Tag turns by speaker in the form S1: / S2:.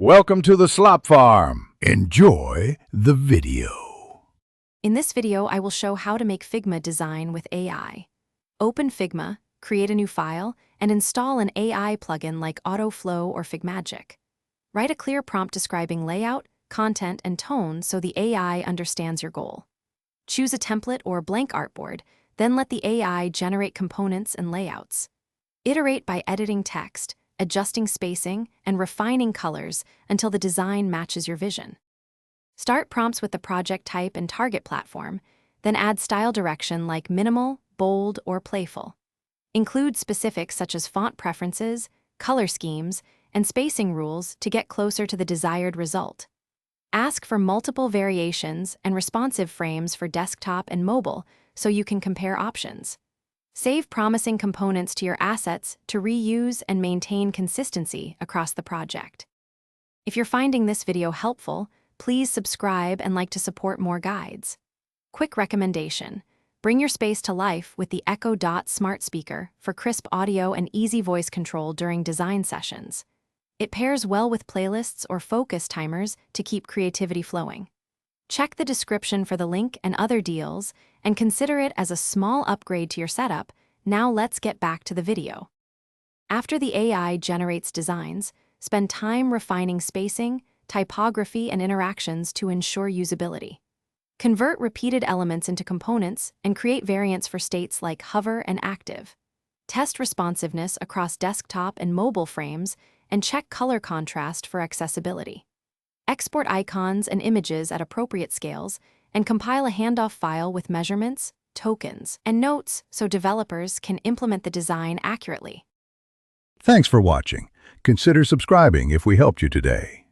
S1: Welcome to the Slop Farm. Enjoy the video.
S2: In this video, I will show how to make Figma design with AI. Open Figma, create a new file, and install an AI plugin like AutoFlow or Figmagic. Write a clear prompt describing layout, content, and tone so the AI understands your goal. Choose a template or blank artboard, then let the AI generate components and layouts. Iterate by editing text, adjusting spacing, and refining colors until the design matches your vision. Start prompts with the project type and target platform, then add style direction like minimal, bold, or playful. Include specifics such as font preferences, color schemes, and spacing rules to get closer to the desired result. Ask for multiple variations and responsive frames for desktop and mobile so you can compare options. Save promising components to your assets to reuse and maintain consistency across the project. If you're finding this video helpful, please subscribe and like to support more guides. Quick recommendation: bring your space to life with the Echo Dot smart speaker for crisp audio and easy voice control during design sessions. It pairs well with playlists or focus timers to keep creativity flowing. Check the description for the link and other deals, and consider it as a small upgrade to your setup. Now let's get back to the video. After the AI generates designs, spend time refining spacing, typography, and interactions to ensure usability. Convert repeated elements into components and create variants for states like hover and active. Test responsiveness across desktop and mobile frames, and check color contrast for accessibility. Export icons and images at appropriate scales, and compile a handoff file with measurements, tokens, and notes so developers can implement the design accurately.
S1: Thanks for watching. Consider subscribing if we helped you today.